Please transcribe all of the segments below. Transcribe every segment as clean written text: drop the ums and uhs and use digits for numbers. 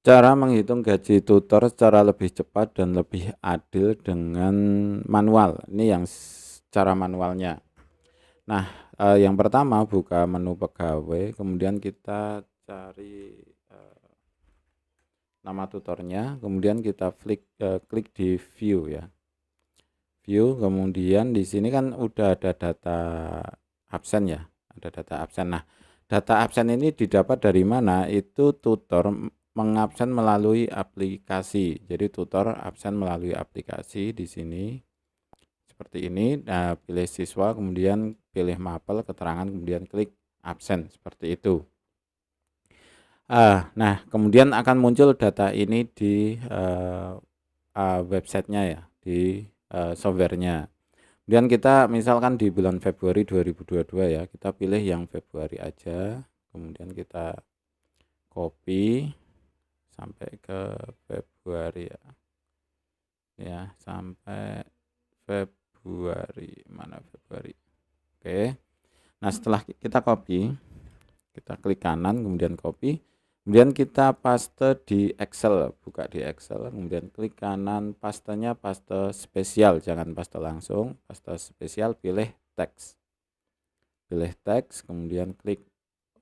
Cara menghitung gaji tutor secara lebih cepat dan lebih adil dengan manual. Ini yang cara manualnya. Nah, yang pertama buka menu pegawai, kemudian kita cari nama tutornya, kemudian kita klik di view ya. View, kemudian di sini kan udah ada data absen ya, ada data absen. Nah, data absen ini didapat dari mana? Itu tutor mengabsen melalui aplikasi. Jadi tutor absen melalui aplikasi di sini seperti ini. Nah, pilih siswa, kemudian pilih mapel keterangan, kemudian klik absen seperti itu. Nah, kemudian akan muncul data ini di websitenya ya, di softwarenya. Kemudian kita misalkan di bulan Februari 2022 ya, kita pilih yang Februari aja, kemudian kita copy sampai ke Februari ya. Ya, sampai Februari, mana Februari. Oke. Nah, setelah kita copy, kita klik kanan, kemudian copy, kemudian kita paste di Excel, buka di Excel, kemudian klik kanan, pastenya paste spesial, jangan paste langsung, paste spesial, pilih teks. Pilih teks, kemudian klik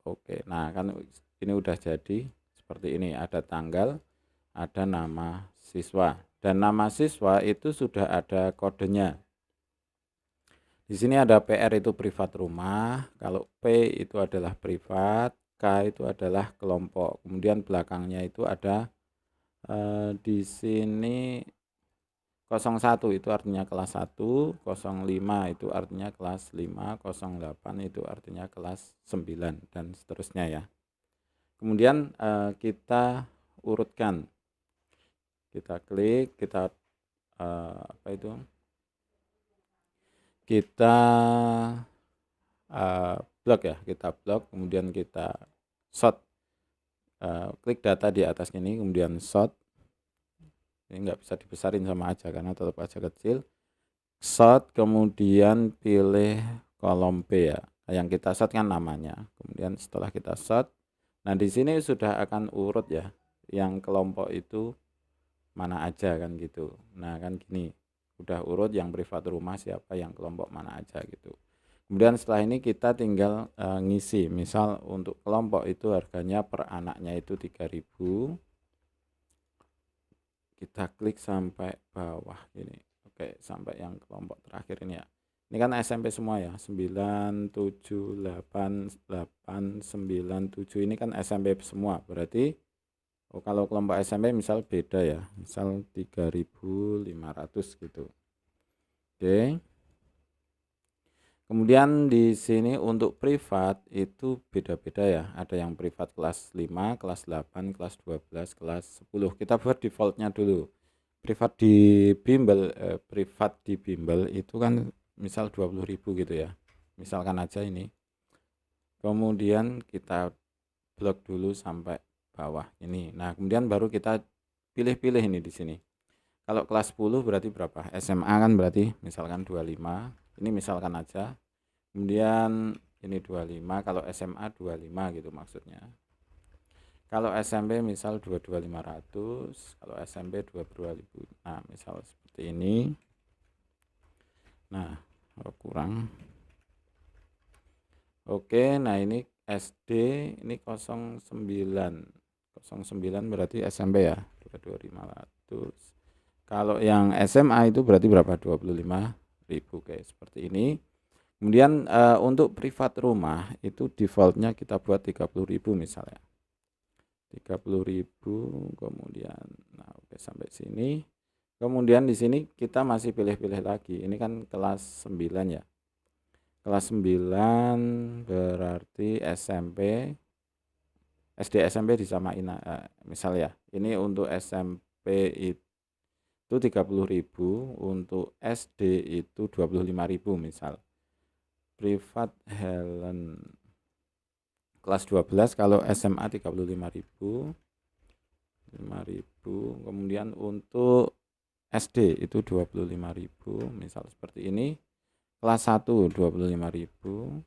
OK. Nah, kan ini udah jadi seperti ini, ada tanggal, ada nama siswa, dan nama siswa itu sudah ada kodenya. Di sini ada PR itu privat rumah, kalau P itu adalah privat, K itu adalah kelompok. Kemudian belakangnya itu ada di sini 01 itu artinya kelas 1, 05 itu artinya kelas 5, 08 itu artinya kelas 9 dan seterusnya ya. Kemudian kita urutkan. Kita klik, kita apa itu? Kita blok ya, kita blok, kemudian kita sort. Klik data di atas ini, kemudian sort. Ini nggak bisa dibesarin sama aja karena tetap aja kecil. Sort, kemudian pilih kolom B ya, yang kita sort kan namanya. Kemudian setelah kita sort, nah di sini sudah akan urut ya, yang kelompok itu mana aja kan gitu. Nah kan gini, udah urut yang privat rumah siapa, yang kelompok mana aja gitu. Kemudian setelah ini kita tinggal ngisi, misal untuk kelompok itu harganya per anaknya itu 3.000. Kita klik sampai bawah ini. Oke, sampai yang kelompok terakhir ini ya. Ini kan SMP semua ya, 9788997 ini kan SMP semua. Berarti kalau kelompok SMP misal beda ya, misal 3.500 gitu. Oke. Kemudian di sini untuk privat itu beda-beda ya. Ada yang privat kelas 5, kelas 8, kelas 12, kelas 10. Kita buat defaultnya dulu. Privat di bimbel itu kan misal 20.000 gitu ya. Misalkan aja ini. Kemudian kita blok dulu sampai bawah ini. Nah, kemudian baru kita pilih-pilih ini di sini. Kalau kelas 10 berarti berapa? SMA kan berarti misalkan 25. Ini misalkan aja. Kemudian ini 25, kalau SMA 25 gitu maksudnya. Kalau SMP misal 22.500, kalau SMP 22.000. Nah, misal seperti ini. Nah, kurang. Oke, nah ini SD ini 09. 09 berarti SMP ya, 22.500. Kalau yang SMA itu berarti berapa? 25.000 kayak seperti ini. Kemudian untuk privat rumah itu defaultnya kita buat 30.000 misalnya. 30.000, kemudian nah oke sampai sini. Kemudian di sini kita masih pilih-pilih lagi. Ini kan kelas 9 ya. Kelas 9 berarti SMP, SD SMP disamain misal ya. Ini untuk SMP itu 30.000, untuk SD itu 25.000 misal. Privat Helen kelas 12, kalau SMA 35.000. 5.000. Kemudian untuk SD itu 25.000 misal seperti ini. Kelas 1 25.000.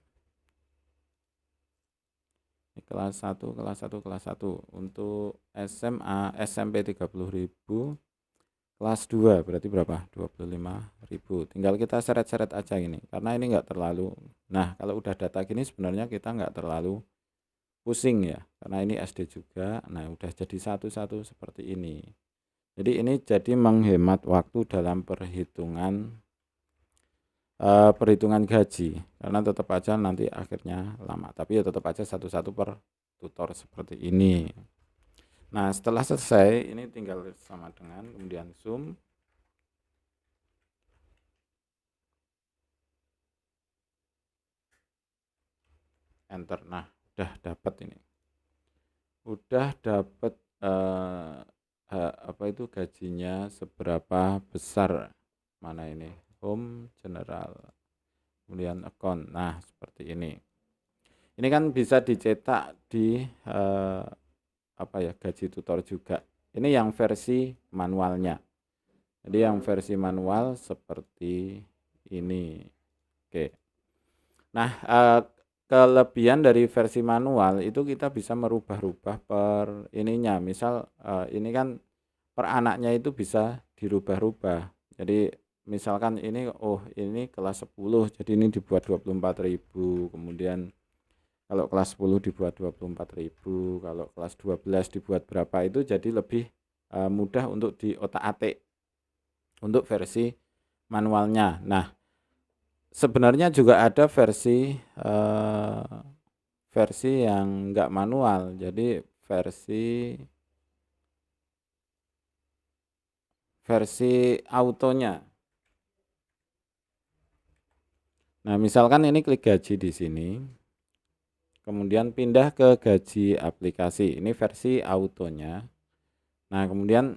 kelas 1, kelas 1, kelas 1. Untuk SMA, SMP 30.000, kelas 2 berarti berapa? 25.000. Tinggal kita seret-seret aja ini, karena ini enggak terlalu. Nah, kalau udah data gini sebenarnya kita enggak terlalu pusing ya, karena ini SD juga. Nah, udah jadi satu-satu seperti ini. Jadi ini jadi menghemat waktu dalam perhitungan gaji, karena tetap aja nanti akhirnya lama, tapi ya tetap aja satu-satu per tutor seperti ini. Nah, setelah selesai ini tinggal sama dengan kemudian zoom, enter. Nah, udah dapat ini, udah dapat apa itu gajinya seberapa besar. Mana ini, home, general, kemudian account. Nah, seperti ini. Ini kan bisa dicetak di apa ya, gaji tutor juga. Ini yang versi manualnya. Jadi yang versi manual seperti ini. Oke. Nah, kelebihan dari versi manual itu kita bisa merubah-rubah per ininya. Misal ini kan per anaknya itu bisa dirubah-rubah. Jadi misalkan ini, oh ini kelas 10, jadi ini dibuat 24.000. Kemudian kalau kelas 10 dibuat 24.000, kalau kelas 12 dibuat berapa, itu jadi lebih mudah untuk diotak-atik untuk versi manualnya. Nah, sebenarnya juga ada versi yang enggak manual. Jadi versi autonya. Nah, misalkan ini klik gaji di sini. Kemudian pindah ke gaji aplikasi. Ini versi autonya. Nah, kemudian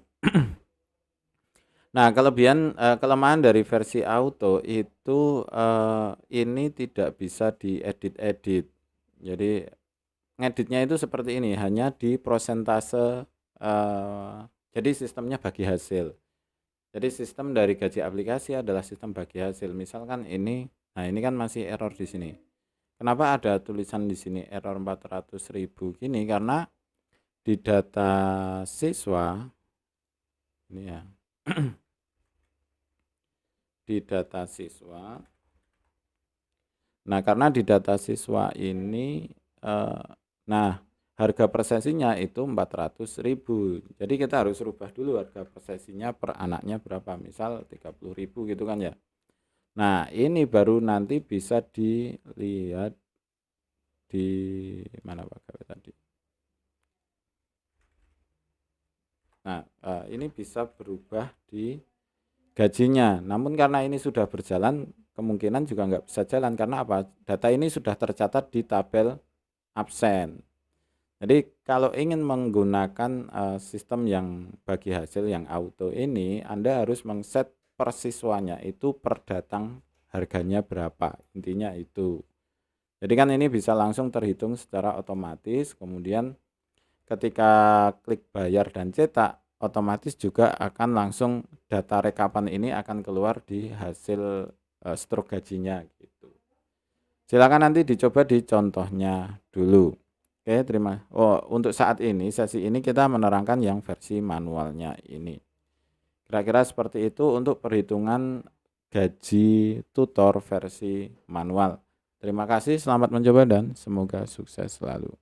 nah, kelemahan dari versi auto itu ini tidak bisa diedit-edit. Jadi ngeditnya itu seperti ini, hanya di prosentase. Jadi sistemnya bagi hasil. Jadi sistem dari gaji aplikasi adalah sistem bagi hasil. Misalkan ini, nah ini kan masih error di sini. Kenapa ada tulisan di sini error 400.000 gini? Karena di data siswa ini ya. Di data siswa. Nah, karena di data siswa ini nah, harga per sesinya itu 400.000. Jadi kita harus rubah dulu harga per sesinya per anaknya berapa. Misal 30.000 gitu kan ya. Nah, ini baru nanti bisa dilihat di mana Pak Gawe tadi. Nah, ini bisa berubah di gajinya. Namun karena ini sudah berjalan, kemungkinan juga nggak bisa jalan. Karena apa? Data ini sudah tercatat di tabel absen. Jadi kalau ingin menggunakan sistem yang bagi hasil yang auto ini, Anda harus mengset per siswanya itu per datang harganya berapa. Intinya itu. Jadi kan ini bisa langsung terhitung secara otomatis. Kemudian ketika klik bayar dan cetak, otomatis juga akan langsung data rekapan ini akan keluar di hasil struk gajinya gitu. Silakan nanti dicoba di contohnya dulu. Oke, untuk saat ini sesi ini kita menerangkan yang versi manualnya ini. Kira-kira seperti itu untuk perhitungan gaji tutor versi manual. Terima kasih, selamat mencoba dan semoga sukses selalu.